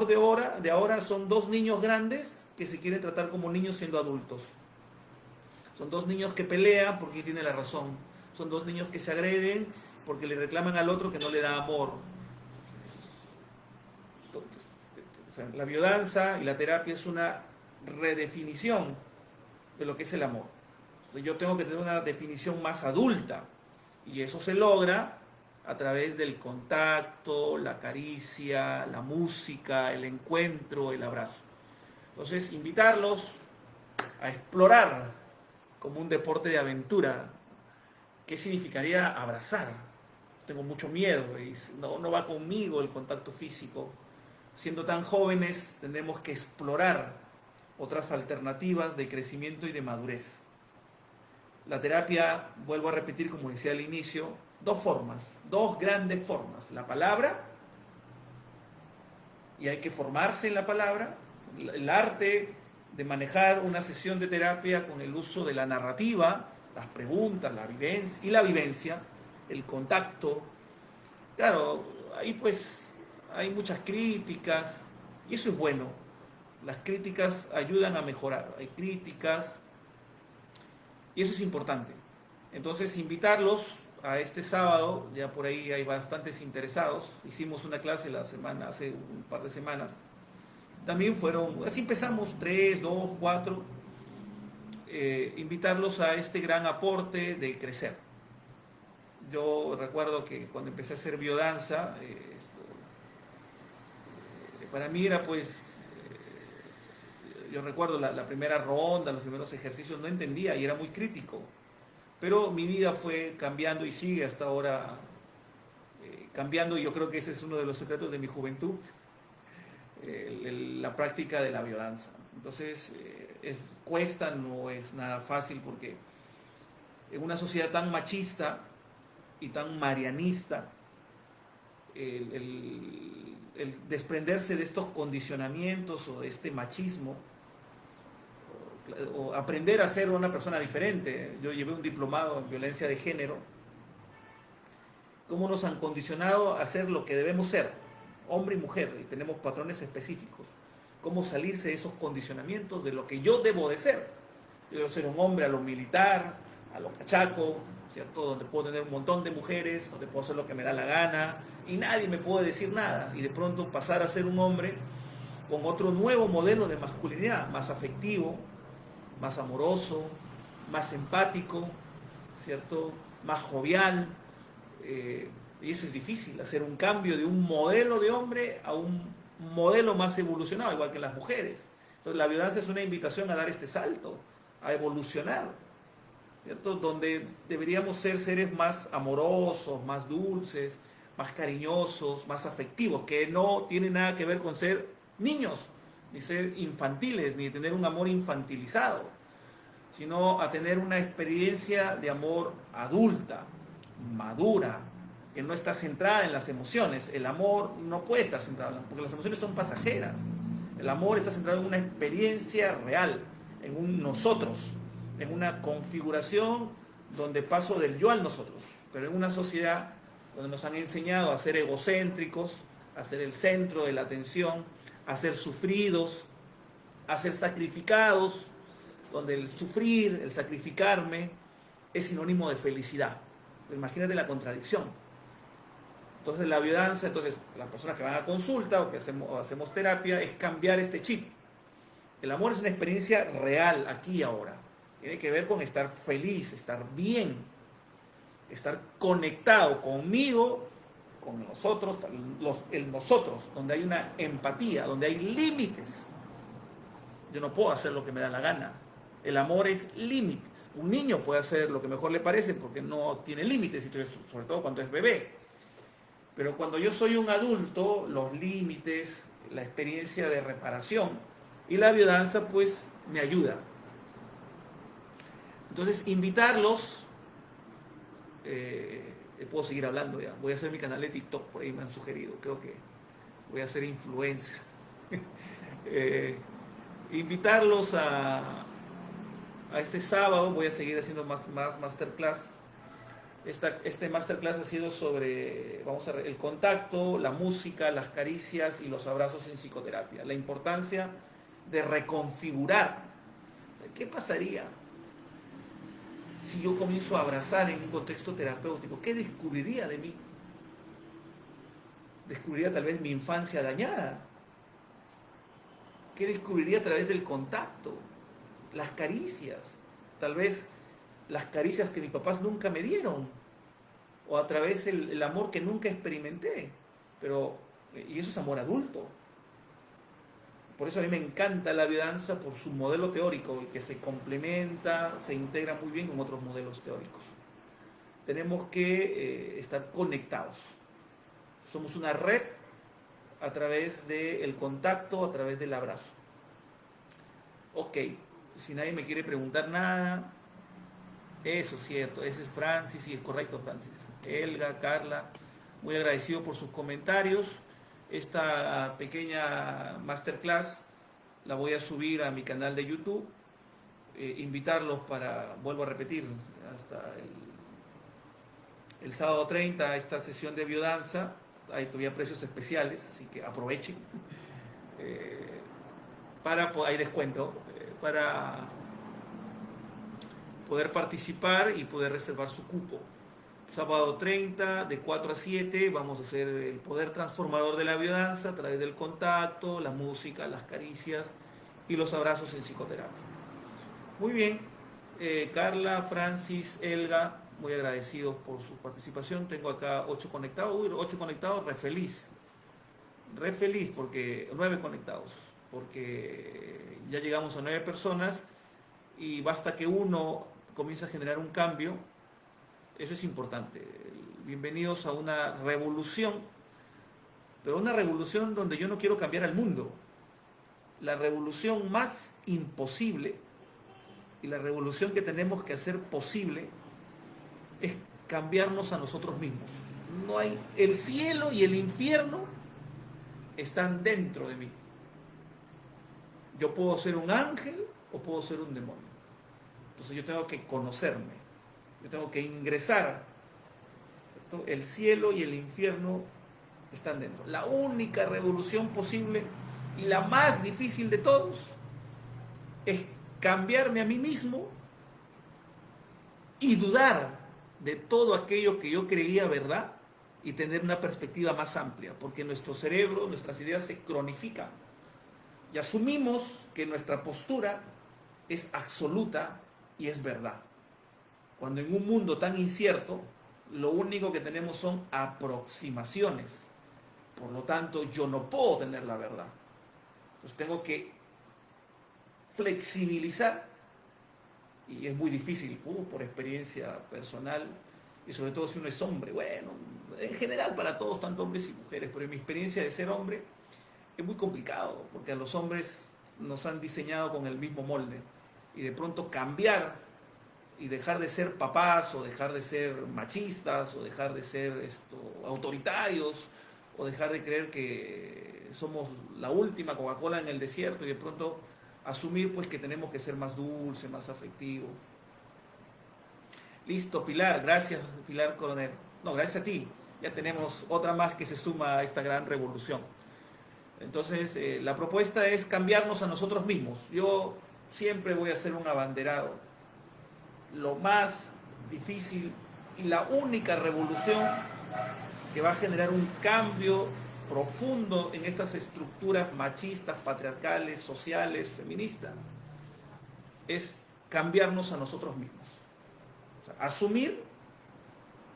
de ahora son dos niños grandes que se quieren tratar como niños siendo adultos. Son dos niños que pelean porque tiene la razón. Son dos niños que se agreden porque le reclaman al otro que no le da amor. O sea, la biodanza y la terapia es una redefinición de lo que es el amor. Entonces, yo tengo que tener una definición más adulta y eso se logra a través del contacto, la caricia, la música, el encuentro, el abrazo. Entonces, invitarlos a explorar como un deporte de aventura. ¿Qué significaría abrazar? Tengo mucho miedo y no va conmigo el contacto físico. Siendo tan jóvenes, tenemos que explorar otras alternativas de crecimiento y de madurez. La terapia, vuelvo a repetir como decía al inicio, dos grandes formas. La palabra, y hay que formarse en la palabra, el arte de manejar una sesión de terapia con el uso de la narrativa, las preguntas, la vivencia, el contacto. Claro, ahí pues hay muchas críticas, y eso es bueno. Las críticas ayudan a mejorar, hay críticas, y eso es importante. Entonces, invitarlos a este sábado, ya por ahí hay bastantes interesados. Hicimos una clase hace un par de semanas. También así empezamos, 3, 2, 4. Invitarlos a este gran aporte de crecer. Yo recuerdo que cuando empecé a hacer biodanza, para mí era pues, yo recuerdo la primera ronda, los primeros ejercicios, no entendía y era muy crítico. Pero mi vida fue cambiando y sigue hasta ahora cambiando, y yo creo que ese es uno de los secretos de mi juventud, la práctica de la biodanza. Entonces, cuesta, no es nada fácil, porque en una sociedad tan machista y tan marianista, el desprenderse de estos condicionamientos o de este machismo, o aprender a ser una persona diferente. Yo llevé un diplomado en violencia de género. Cómo nos han condicionado a ser lo que debemos ser, hombre y mujer, y tenemos patrones específicos. Cómo salirse de esos condicionamientos de lo que yo debo de ser. Yo debo ser un hombre a lo militar, a lo cachaco, ¿cierto? Donde puedo tener un montón de mujeres, donde puedo hacer lo que me da la gana y nadie me puede decir nada. Y de pronto pasar a ser un hombre con otro nuevo modelo de masculinidad, más afectivo, más amoroso, más empático, ¿cierto? Más jovial. Y eso es difícil, hacer un cambio de un modelo de hombre a un modelo más evolucionado, igual que las mujeres. Entonces la viudanza es una invitación a dar este salto, a evolucionar, ¿cierto? Donde deberíamos ser seres más amorosos, más dulces, más cariñosos, más afectivos, que no tiene nada que ver con ser niños, ni ser infantiles, ni tener un amor infantilizado, sino a tener una experiencia de amor adulta, madura, que no está centrada en las emociones. El amor no puede estar centrado, porque las emociones son pasajeras. El amor está centrado en una experiencia real, en un nosotros, en una configuración donde paso del yo al nosotros. Pero en una sociedad donde nos han enseñado a ser egocéntricos, a ser el centro de la atención, a ser sufridos, a ser sacrificados, donde el sufrir, el sacrificarme, es sinónimo de felicidad. Imagínate la contradicción. Entonces la viudanza, entonces las personas que van a consulta o que hacemos terapia, es cambiar este chip. El amor es una experiencia real, aquí y ahora. Tiene que ver con estar feliz, estar bien, estar conectado conmigo, con nosotros, el nosotros, donde hay una empatía, donde hay límites. Yo no puedo hacer lo que me da la gana. El amor es límites. Un niño puede hacer lo que mejor le parece porque no tiene límites, sobre todo cuando es bebé. Pero cuando yo soy un adulto, los límites, la experiencia de reparación y la viudanza, pues me ayuda. Entonces, invitarlos, puedo seguir hablando ya, voy a hacer mi canal de TikTok, por ahí me han sugerido, creo que voy a ser influencer. Invitarlos a este sábado, voy a seguir haciendo más masterclass. Este masterclass ha sido sobre, vamos a ver, el contacto, la música, las caricias y los abrazos en psicoterapia. La importancia de reconfigurar. ¿Qué pasaría si yo comienzo a abrazar en un contexto terapéutico? ¿Qué descubriría de mí? Descubriría tal vez mi infancia dañada. ¿Qué descubriría a través del contacto? Las caricias. Tal vez las caricias que mis papás nunca me dieron, o a través del amor que nunca experimenté, y eso es amor adulto. Por eso a mí me encanta la viudanza por su modelo teórico, que se complementa, se integra muy bien con otros modelos teóricos. Tenemos que estar conectados. Somos una red a través del contacto, a través del abrazo. Ok, si nadie me quiere preguntar nada. Eso es cierto, ese es Francis, sí, es correcto, Francis. Elga, Carla, muy agradecido por sus comentarios. Esta pequeña masterclass la voy a subir a mi canal de YouTube. Invitarlos para, vuelvo a repetir, hasta el sábado 30 a esta sesión de biodanza. Hay todavía precios especiales, así que aprovechen. Hay descuento para poder participar y poder reservar su cupo. Sábado 30, de 4 a 7, vamos a hacer el poder transformador de la biodanza a través del contacto, la música, las caricias y los abrazos en psicoterapia. Muy bien, Carla, Francis, Elga, muy agradecidos por su participación. Tengo acá 8 conectados, 8 conectados, re feliz porque 9 conectados, porque ya llegamos a 9 personas y basta que uno comienza a generar un cambio. Eso es importante. Bienvenidos a una revolución, pero una revolución donde yo no quiero cambiar al mundo. La revolución más imposible y la revolución que tenemos que hacer posible es cambiarnos a nosotros mismos. No hay, el cielo y el infierno están dentro de mí. Yo puedo ser un ángel o puedo ser un demonio. Entonces yo tengo que conocerme, yo tengo que ingresar. ¿Cierto? El cielo y el infierno están dentro. La única revolución posible y la más difícil de todos es cambiarme a mí mismo y dudar de todo aquello que yo creía verdad y tener una perspectiva más amplia, porque nuestro cerebro, nuestras ideas se cronifican y asumimos que nuestra postura es absoluta y es verdad. Cuando en un mundo tan incierto, lo único que tenemos son aproximaciones. Por lo tanto, yo no puedo tener la verdad. Entonces tengo que flexibilizar, y es muy difícil, por experiencia personal, y sobre todo si uno es hombre. Bueno, en general para todos, tanto hombres y mujeres, pero en mi experiencia de ser hombre es muy complicado, porque a los hombres nos han diseñado con el mismo molde, y de pronto cambiar y dejar de ser papás, o dejar de ser machistas, o dejar de ser autoritarios, o dejar de creer que somos la última Coca-Cola en el desierto, y de pronto asumir pues que tenemos que ser más dulce, más afectivo. Listo, Pilar, gracias, Pilar Coronel. No, gracias a ti. Ya tenemos otra más que se suma a esta gran revolución. Entonces, la propuesta es cambiarnos a nosotros mismos. Yo siempre voy a ser un abanderado. Lo más difícil y la única revolución que va a generar un cambio profundo en estas estructuras machistas, patriarcales, sociales, feministas, es cambiarnos a nosotros mismos. O sea, asumir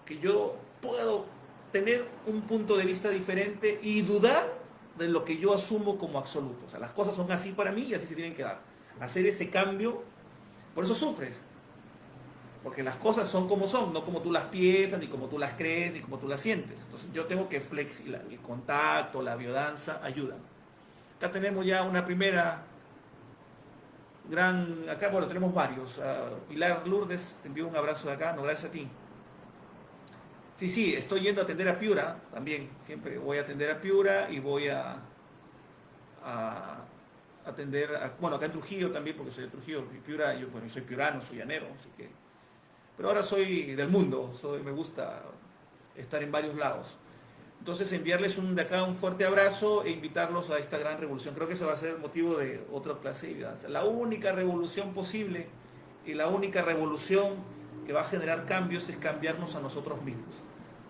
que yo puedo tener un punto de vista diferente y dudar de lo que yo asumo como absoluto. O sea, las cosas son así para mí y así se tienen que dar. Hacer ese cambio, por eso sufres. Porque las cosas son como son, no como tú las piensas, ni como tú las crees, ni como tú las sientes. Entonces yo tengo que flexibilizar. El contacto, la biodanza ayudan. Acá tenemos ya una primera gran... Acá, bueno, tenemos varios. Pilar Lourdes, te envío un abrazo de acá. No, gracias a ti. Sí, estoy yendo a atender a Piura también. Siempre voy a atender a Piura y voy a atender... bueno, acá en Trujillo también, porque soy de Trujillo. Piura, yo soy piurano, soy llanero, así que... Pero ahora soy del mundo, me gusta estar en varios lados. Entonces enviarles de acá un fuerte abrazo e invitarlos a esta gran revolución. Creo que eso va a ser motivo de otra clase de vida. La única revolución posible y la única revolución que va a generar cambios es cambiarnos a nosotros mismos.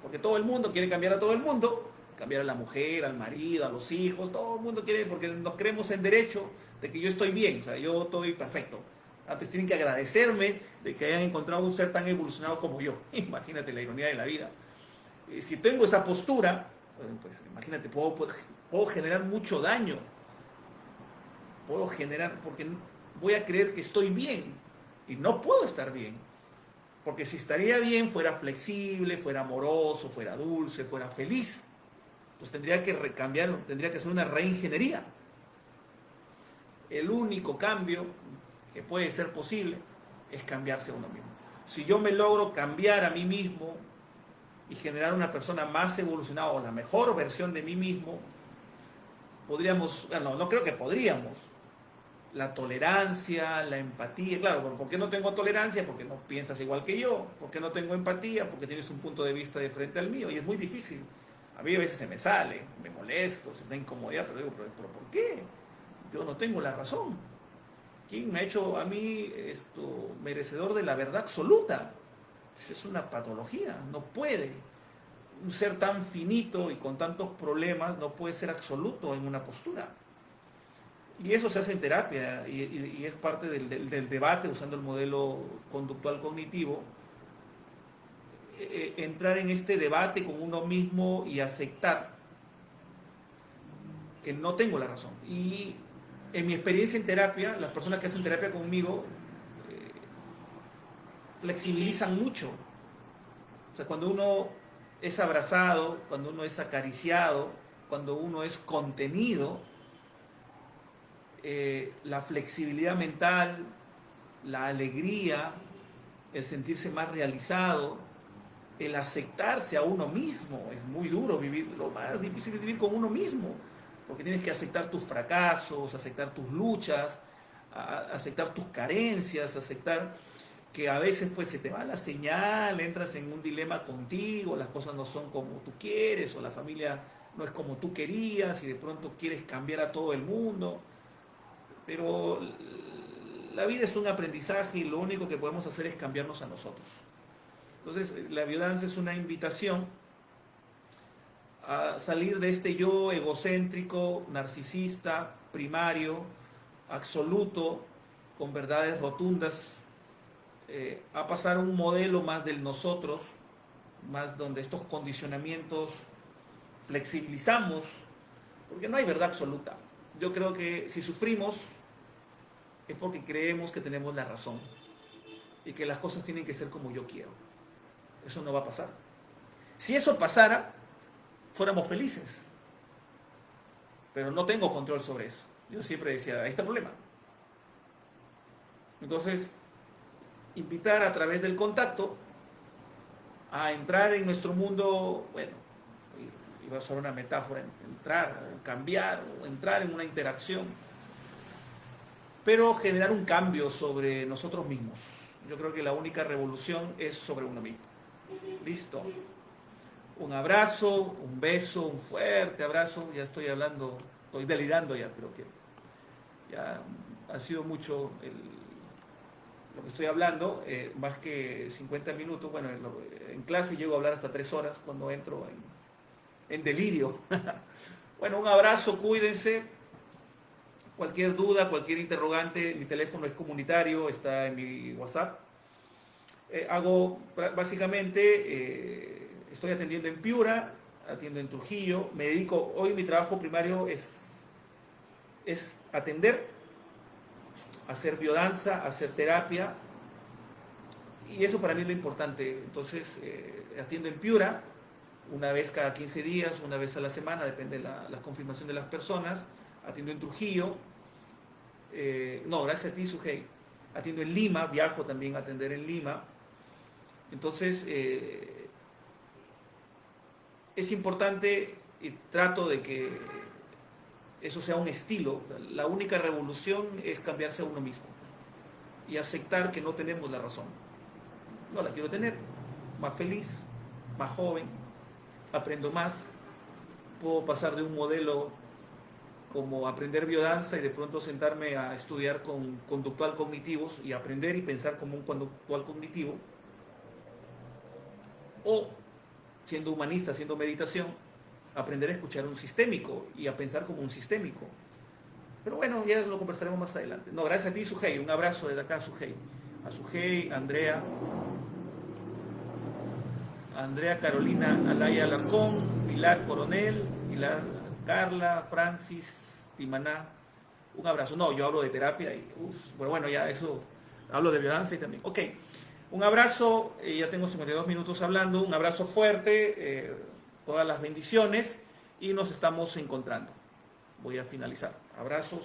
Porque todo el mundo quiere cambiar a todo el mundo, cambiar a la mujer, al marido, a los hijos, todo el mundo quiere, porque nos creemos en derecho de que yo estoy bien, o sea, yo estoy perfecto. Antes tienen que agradecerme de que hayan encontrado un ser tan evolucionado como yo. Imagínate la ironía de la vida. Si tengo esa postura, pues imagínate, puedo generar mucho daño. Puedo generar, porque voy a creer que estoy bien. Y no puedo estar bien. Porque si estaría bien, fuera flexible, fuera amoroso, fuera dulce, fuera feliz. Pues tendría que recambiarlo, tendría que hacer una reingeniería. El único cambio que puede ser posible es cambiarse a uno mismo. Si yo me logro cambiar a mí mismo y generar una persona más evolucionada o la mejor versión de mí mismo, podríamos, no creo que podríamos, la tolerancia, la empatía, claro, ¿por qué no tengo tolerancia? Porque no piensas igual que yo. ¿Por qué no tengo empatía? Porque tienes un punto de vista diferente al mío y es muy difícil. A mí a veces se me sale, me molesto, se me da incomodidad, pero digo, ¿pero por qué? Yo no tengo la razón. ¿Quién me ha hecho a mí merecedor de la verdad absoluta? Pues es una patología, no puede. Un ser tan finito y con tantos problemas no puede ser absoluto en una postura. Y eso se hace en terapia y es parte del debate usando el modelo conductual cognitivo. Entrar en este debate con uno mismo y aceptar que no tengo la razón. Y en mi experiencia en terapia, las personas que hacen terapia conmigo flexibilizan mucho. O sea, cuando uno es abrazado, cuando uno es acariciado, cuando uno es contenido, la flexibilidad mental, la alegría, el sentirse más realizado, el aceptarse a uno mismo. Es muy duro vivir, lo más difícil es vivir con uno mismo, porque tienes que aceptar tus fracasos, aceptar tus luchas, aceptar tus carencias, aceptar que a veces pues se te va la señal, entras en un dilema contigo, las cosas no son como tú quieres, o la familia no es como tú querías, y de pronto quieres cambiar a todo el mundo. Pero la vida es un aprendizaje y lo único que podemos hacer es cambiarnos a nosotros. Entonces, la biodanza es una invitación a salir de este yo egocéntrico, narcisista, primario, absoluto, con verdades rotundas, a pasar a un modelo más del nosotros, más donde estos condicionamientos flexibilizamos, porque no hay verdad absoluta. Yo creo que si sufrimos es porque creemos que tenemos la razón y que las cosas tienen que ser como yo quiero. Eso no va a pasar. Si eso pasara, fuéramos felices. Pero no tengo control sobre eso. Yo siempre decía, ahí está el problema. Entonces, invitar a través del contacto a entrar en nuestro mundo, bueno, iba a usar una metáfora, entrar, cambiar, o entrar en una interacción, pero generar un cambio sobre nosotros mismos. Yo creo que la única revolución es sobre uno mismo. Listo. Un abrazo, un beso, un fuerte abrazo. Ya estoy hablando, estoy delirando ya, pero que ya ha sido mucho lo que estoy hablando, más que 50 minutos. Bueno, en clase llego a hablar hasta 3 horas cuando entro en delirio. Bueno, un abrazo, cuídense. Cualquier duda, cualquier interrogante, mi teléfono es comunitario, está en mi WhatsApp. Hago básicamente, estoy atendiendo en Piura, atiendo en Trujillo, me dedico, hoy mi trabajo primario es atender, hacer biodanza, hacer terapia, y eso para mí es lo importante. Entonces, atiendo en Piura, una vez cada 15 días, una vez a la semana, depende de la confirmación de las personas. Atiendo en Trujillo, no, gracias a ti, Sujei. Atiendo en Lima, viajo también a atender en Lima. Entonces, es importante y trato de que eso sea un estilo. La única revolución es cambiarse a uno mismo y aceptar que no tenemos la razón. No la quiero tener, más feliz, más joven, aprendo más, puedo pasar de un modelo como aprender biodanza y de pronto sentarme a estudiar con conductual cognitivos y aprender y pensar como un conductual cognitivo, o siendo humanista, haciendo meditación, aprender a escuchar un sistémico y a pensar como un sistémico. Pero bueno, ya lo conversaremos más adelante. No, gracias a ti, Sujei, un abrazo desde acá, Sujei. A Sujei, Andrea, Carolina Alaya Alarcón, Pilar Coronel, Pilar Carla, Francis, Timaná, un abrazo. No, yo hablo de terapia y, bueno, ya eso, hablo de biodanza y también. Ok, un abrazo, ya tengo 52 minutos hablando, un abrazo fuerte, todas las bendiciones y nos estamos encontrando. Voy a finalizar. Abrazos.